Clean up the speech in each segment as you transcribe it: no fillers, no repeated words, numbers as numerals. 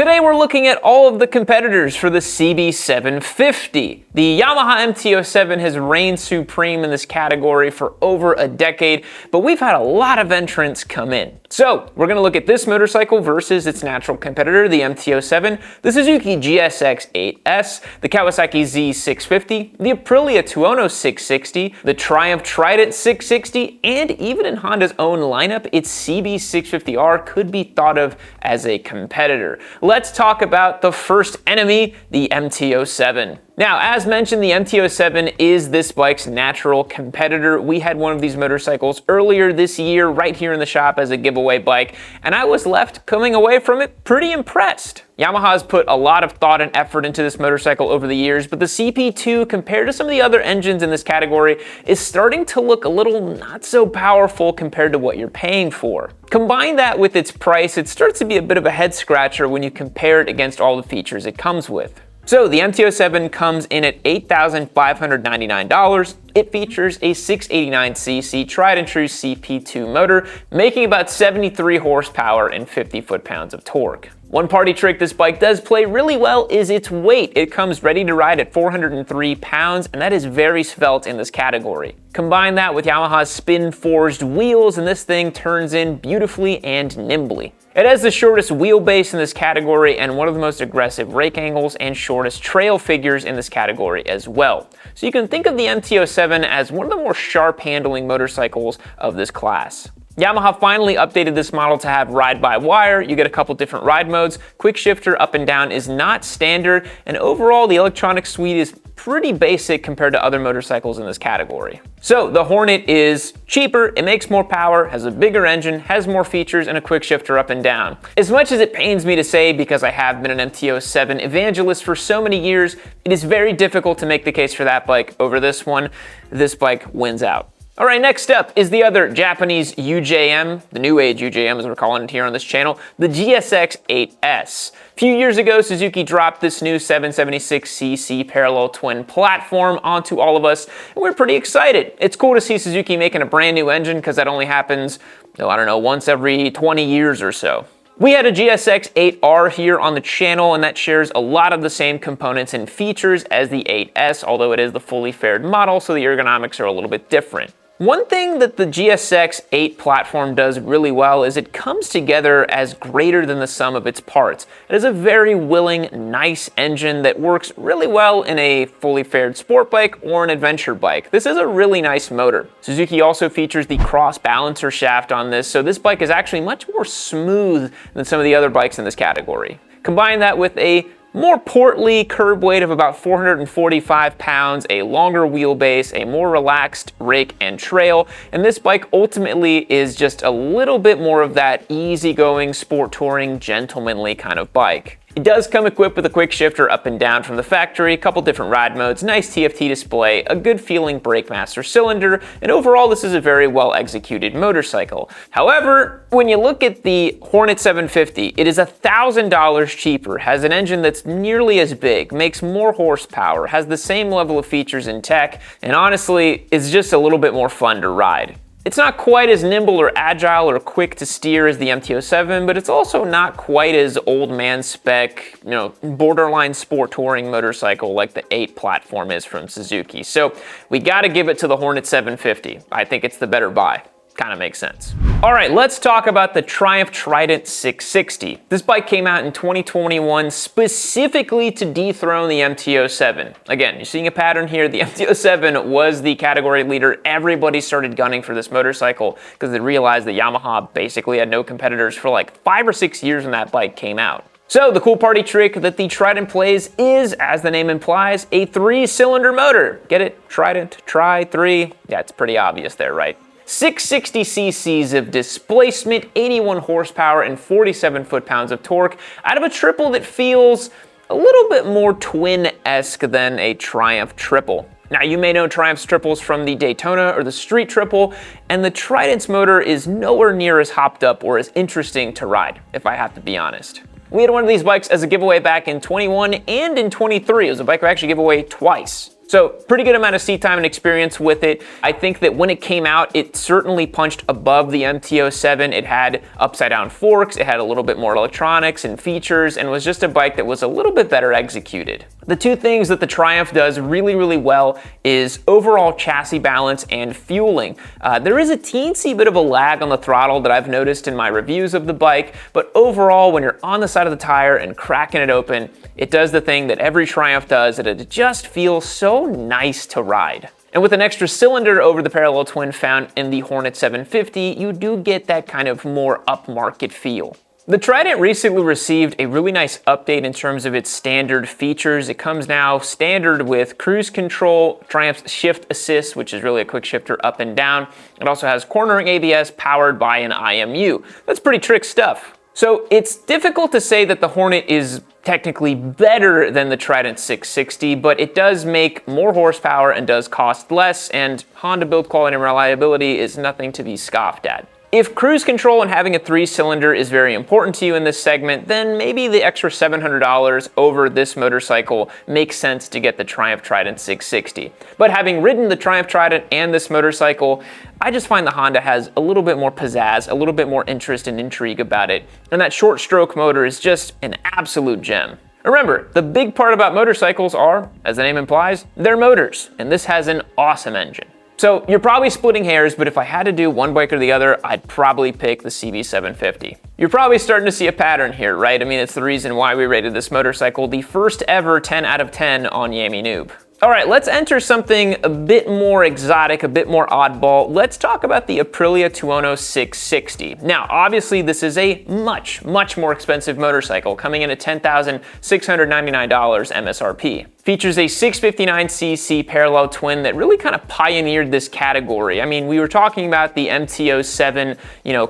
Today we're looking at all of the competitors for the CB750. The Yamaha MT-07 has reigned supreme in this category for over a decade, but we've had a lot of entrants come in. So we're going to look at this motorcycle versus its natural competitor, the MT-07, the Suzuki GSX-8S, the Kawasaki Z650, the Aprilia Tuono 660, the Trident 660, and even in Honda's own lineup, its CB750R could be thought of as a competitor. Let's talk about the first enemy, the MT-07. Now, as mentioned, the MT-07 is this bike's natural competitor. We had one of these motorcycles earlier this year right here in the shop as a giveaway bike, and I was left coming away from it pretty impressed. Yamaha has put a lot of thought and effort into this motorcycle over the years, but the CP2, compared to some of the other engines in this category, is starting to look a little not so powerful compared to what you're paying for. Combine that with its price, it starts to be a bit of a head scratcher when you compare it against all the features it comes with. So the MT-07 comes in at $8,599. It features a 689cc tried and true CP2 motor, making about 73 horsepower and 50 foot-pounds of torque. One party trick this bike does play really well is its weight. It comes ready to ride at 403 pounds, and that is very svelte in this category. Combine that with Yamaha's spin-forged wheels, and this thing turns in beautifully and nimbly. It has the shortest wheelbase in this category and one of the most aggressive rake angles and shortest trail figures in this category as well. So you can think of the MT-07 as one of the more sharp handling motorcycles of this class. Yamaha finally updated this model to have ride-by-wire. You get a couple different ride modes. Quick shifter up and down is not standard, and overall the electronic suite is pretty basic compared to other motorcycles in this category. So the Hornet is cheaper, it makes more power, has a bigger engine, has more features, and a quick shifter up and down. As much as it pains me to say, because I have been an MT-07 evangelist for so many years, it is very difficult to make the case for that bike over this one. This bike wins out. All right, next up is the other Japanese UJM, the new age UJM as we're calling it here on this channel, the GSX-8S. A few years ago, Suzuki dropped this new 776cc parallel twin platform onto all of us, and we're pretty excited. It's cool to see Suzuki making a brand new engine because that only happens, I don't know, once every 20 years or so. We had a GSX-8R here on the channel, and that shares a lot of the same components and features as the 8S, although it is the fully faired model, so the ergonomics are a little bit different. One thing that the GSX-8 platform does really well is it comes together as greater than the sum of its parts. It has a very willing, nice engine that works really well in a fully faired sport bike or an adventure bike. This is a really nice motor. Suzuki also features the cross balancer shaft on this, so this bike is actually much more smooth than some of the other bikes in this category. Combine that with a more portly curb weight of about 445 pounds, a longer wheelbase, a more relaxed rake and trail, and this bike ultimately is just a little bit more of that easygoing, sport touring, gentlemanly kind of bike. It does come equipped with a quick shifter up and down from the factory, a couple different ride modes, nice TFT display, a good feeling brake master cylinder, and overall this is a very well executed motorcycle. However, when you look at the Hornet 750, it is $1,000 cheaper, has an engine that's nearly as big, makes more horsepower, has the same level of features and tech, and honestly, is just a little bit more fun to ride. It's not quite as nimble or agile or quick to steer as the MT-07, but it's also not quite as old man spec, borderline sport touring motorcycle like the 8 platform is from Suzuki. So we gotta give it to the Hornet 750. I think it's the better buy. Kind of makes sense. All right, let's talk about the Trident 660. This bike came out in 2021 specifically to dethrone the MT-07. Again, you're seeing a pattern here. The MT-07 was the category leader. Everybody started gunning for this motorcycle because they realized that Yamaha basically had no competitors for like 5 or 6 years when that bike came out. So the cool party trick that the Trident plays is, as the name implies, a 3-cylinder motor. Get it? Trident, Tri-3. Yeah, it's pretty obvious there, right? 660 cc's of displacement, 81 horsepower, and 47 foot-pounds of torque out of a triple that feels a little bit more twin-esque than a Triumph triple. Now, you may know Triumph's triples from the Daytona or the Street Triple, and the Trident's motor is nowhere near as hopped up or as interesting to ride, if I have to be honest. We had one of these bikes as a giveaway back in 21 and in 23. It was a bike we actually gave away twice. So pretty good amount of seat time and experience with it. I think that when it came out, it certainly punched above the MT-07. It had upside down forks, it had a little bit more electronics and features, and was just a bike that was a little bit better executed. The two things that the Triumph does really, really well is overall chassis balance and fueling. There is a teensy bit of a lag on the throttle that I've noticed in my reviews of the bike, but overall, when you're on the side of the tire and cracking it open, it does the thing that every Triumph does, that it just feels so nice to ride. And with an extra cylinder over the parallel twin found in the Hornet 750, you do get that kind of more upmarket feel. The Trident recently received a really nice update in terms of its standard features. It comes now standard with cruise control, Triumph's shift assist, which is really a quick shifter up and down. It also has cornering ABS powered by an IMU. That's pretty trick stuff. So it's difficult to say that the Hornet is technically better than the Trident 660, but it does make more horsepower and does cost less, and Honda build quality and reliability is nothing to be scoffed at. If cruise control and having a 3-cylinder is very important to you in this segment, then maybe the extra $700 over this motorcycle makes sense to get the Triumph Trident 660. But having ridden the Triumph Trident and this motorcycle, I just find the Honda has a little bit more pizzazz, a little bit more interest and intrigue about it, and that short stroke motor is just an absolute gem. Remember, the big part about motorcycles are, as the name implies, they're motors, and this has an awesome engine. So you're probably splitting hairs, but if I had to do one bike or the other, I'd probably pick the CB750. You're probably starting to see a pattern here, right? I mean, it's the reason why we rated this motorcycle the first ever 10 out of 10 on Yami Noob. All right, let's enter something a bit more exotic, a bit more oddball. Let's talk about the Aprilia Tuono 660. Now, obviously, this is a much more expensive motorcycle, coming in at $10,699 MSRP. Features a 659cc parallel twin that really kind of pioneered this category. I mean, we were talking about the MT-07,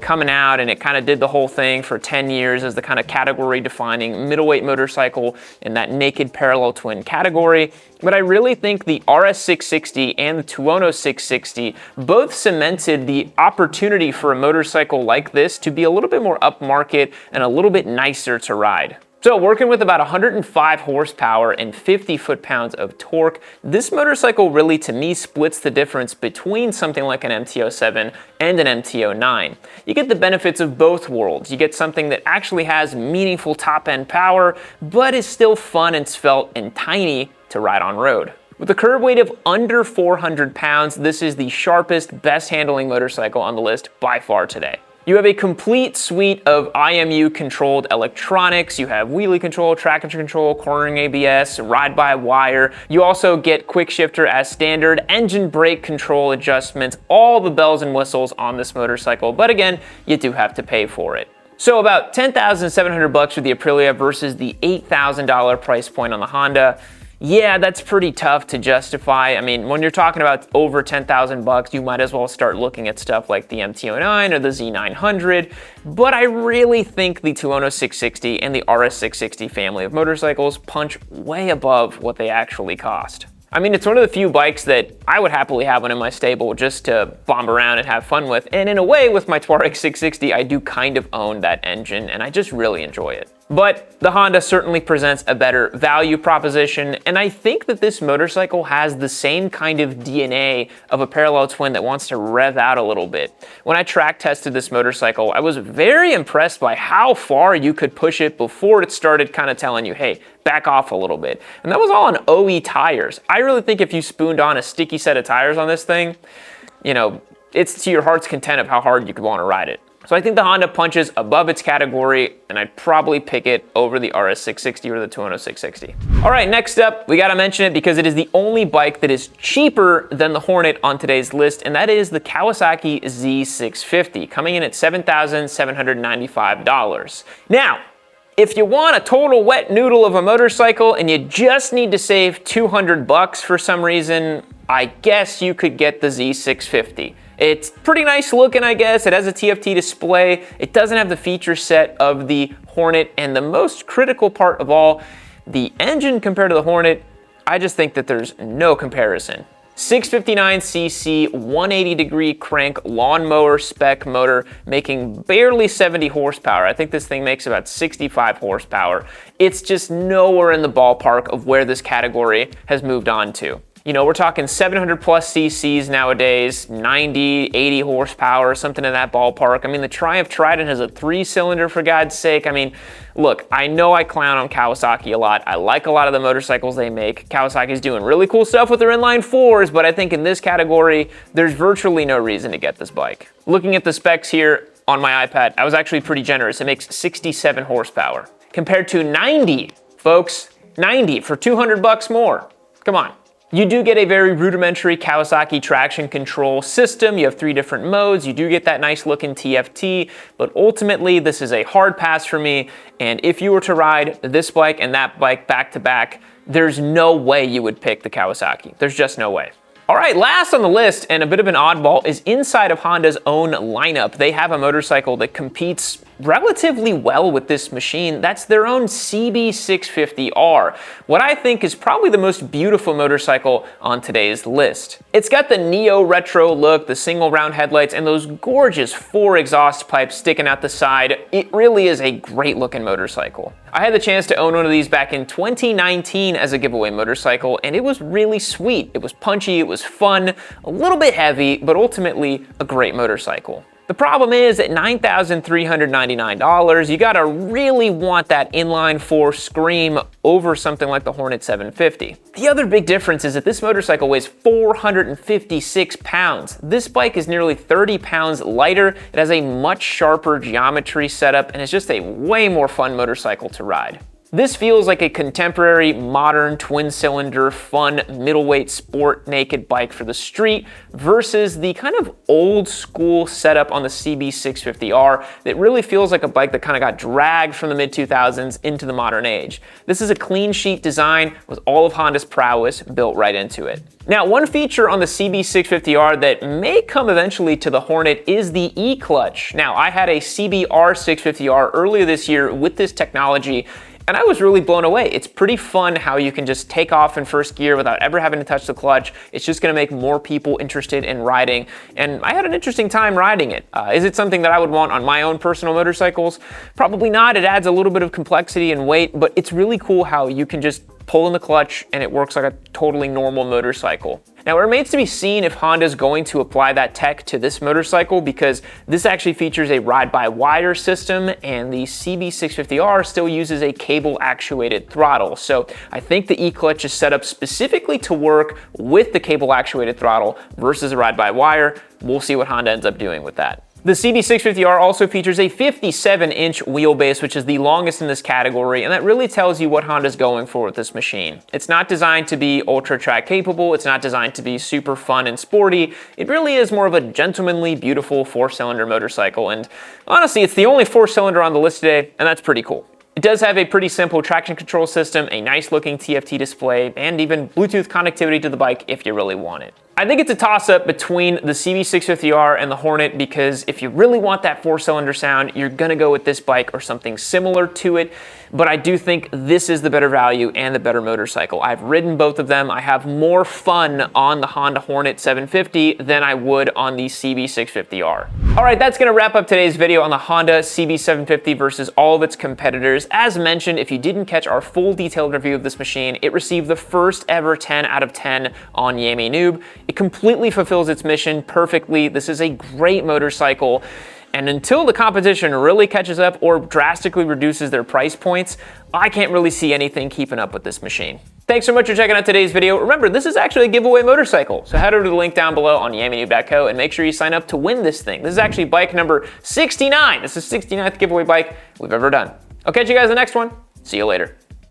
coming out, and it kind of did the whole thing for 10 years as the kind of category-defining middleweight motorcycle in that naked parallel twin category. But I really think the RS660 and the Tuono 660 both cemented the opportunity for a motorcycle like this to be a little bit more upmarket and a little bit nicer to ride. So working with about 105 horsepower and 50 foot-pounds of torque, this motorcycle really, to me, splits the difference between something like an MT-07 and an MT-09. You get the benefits of both worlds. You get something that actually has meaningful top-end power, but is still fun and svelte and tiny to ride on road. With a curb weight of under 400 pounds, this is the sharpest, best handling motorcycle on the list by far today. You have a complete suite of IMU-controlled electronics. You have wheelie control, traction control, cornering ABS, ride-by-wire. You also get quick shifter as standard, engine brake control adjustments, all the bells and whistles on this motorcycle. But again, you do have to pay for it. So about $10,700 for the Aprilia versus the $8,000 price point on the Honda. Yeah, that's pretty tough to justify. I mean, when you're talking about over 10,000 bucks, you might as well start looking at stuff like the MT-09 or the Z900. But I really think the Tuono 660 and the RS660 family of motorcycles punch way above what they actually cost. I mean, it's one of the few bikes that I would happily have one in my stable just to bomb around and have fun with. And in a way, with my Tuareg 660, I do kind of own that engine, and I just really enjoy it. But the Honda certainly presents a better value proposition, and I think that this motorcycle has the same kind of DNA of a parallel twin that wants to rev out a little bit. When I track tested this motorcycle, I was very impressed by how far you could push it before it started kind of telling you, hey, back off a little bit. And that was all on OE tires. I really think if you spooned on a sticky set of tires on this thing, it's to your heart's content of how hard you could want to ride it. So I think the Honda punches above its category, and I'd probably pick it over the RS660 or the Tuono 660. All right, next up, we gotta mention it because it is the only bike that is cheaper than the Hornet on today's list, and that is the Kawasaki Z650, coming in at $7,795. Now, if you want a total wet noodle of a motorcycle and you just need to save 200 bucks for some reason, I guess you could get the Z650. It's pretty nice looking, I guess. It has a TFT display. It doesn't have the feature set of the Hornet, and the most critical part of all, the engine compared to the Hornet, I just think that there's no comparison. 659cc, 180-degree crank lawnmower spec motor, making barely 70 horsepower. I think this thing makes about 65 horsepower. It's just nowhere in the ballpark of where this category has moved on to. You know, we're talking 700 plus cc's nowadays, 90, 80 horsepower, something in that ballpark. I mean, the Triumph Trident has a 3-cylinder, for God's sake. I mean, look, I know I clown on Kawasaki a lot. I like a lot of the motorcycles they make. Kawasaki's doing really cool stuff with their inline 4s, but I think in this category, there's virtually no reason to get this bike. Looking at the specs here on my iPad, I was actually pretty generous. It makes 67 horsepower compared to 90, folks, 90 for 200 bucks more. Come on. You do get a very rudimentary Kawasaki traction control system. You have 3 different modes. You do get that nice looking TFT, but ultimately this is a hard pass for me. And if you were to ride this bike and that bike back to back, there's no way you would pick the Kawasaki. There's just no way. All right, last on the list, and a bit of an oddball, is inside of Honda's own lineup. They have a motorcycle that competes relatively well with this machine. That's their own CB750R, what I think is probably the most beautiful motorcycle on today's list. It's got the neo-retro look, the single round headlights, and those gorgeous 4 exhaust pipes sticking out the side. It really is a great looking motorcycle. I had the chance to own one of these back in 2019 as a giveaway motorcycle, and it was really sweet. It was punchy, it was fun, a little bit heavy, but ultimately a great motorcycle. The problem is at $9,399, you gotta really want that inline 4 scream over something like the Hornet 750. The other big difference is that this motorcycle weighs 456 pounds. This bike is nearly 30 pounds lighter. It has a much sharper geometry setup, and it's just a way more fun motorcycle to ride. This feels like a contemporary, modern, twin-cylinder, fun, middleweight sport naked bike for the street versus the kind of old-school setup on the CB650R that really feels like a bike that kind of got dragged from the mid-2000s into the modern age. This is a clean sheet design with all of Honda's prowess built right into it. Now, one feature on the CB650R that may come eventually to the Hornet is the E-clutch. Now, I had a CBR650R earlier this year with this technology, and I was really blown away. It's pretty fun how you can just take off in first gear without ever having to touch the clutch. It's just gonna make more people interested in riding, and I had an interesting time riding it. Is it something that I would want on my own personal motorcycles? Probably not. It adds a little bit of complexity and weight, but it's really cool how you can just pull in the clutch and it works like a totally normal motorcycle. Now, it remains to be seen if Honda's going to apply that tech to this motorcycle, because this actually features a ride-by-wire system, and the CB650R still uses a cable-actuated throttle. So I think the E-clutch is set up specifically to work with the cable-actuated throttle versus a ride-by-wire. We'll see what Honda ends up doing with that. The CB650R also features a 57-inch wheelbase, which is the longest in this category, and that really tells you what Honda's going for with this machine. It's not designed to be ultra-track capable, it's not designed to be super fun and sporty. It really is more of a gentlemanly, beautiful 4-cylinder motorcycle, and honestly, it's the only 4-cylinder on the list today, and that's pretty cool. It does have a pretty simple traction control system, a nice looking TFT display, and even Bluetooth connectivity to the bike if you really want it. I think it's a toss-up between the CB650R and the Hornet, because if you really want that 4-cylinder sound, you're gonna go with this bike or something similar to it, but I do think this is the better value and the better motorcycle. I've ridden both of them. I have more fun on the Honda Hornet 750 than I would on the CB650R. All right, that's gonna wrap up today's video on the Honda CB750 versus all of its competitors. As mentioned, if you didn't catch our full detailed review of this machine, it received the first ever 10 out of 10 on Yami Noob. It completely fulfills its mission perfectly. This is a great motorcycle. And until the competition really catches up or drastically reduces their price points, I can't really see anything keeping up with this machine. Thanks so much for checking out today's video. Remember, this is actually a giveaway motorcycle, so head over to the link down below on yaminoob.co and make sure you sign up to win this thing. This is actually bike number 69. This is the 69th giveaway bike we've ever done. I'll catch you guys in the next one. See you later.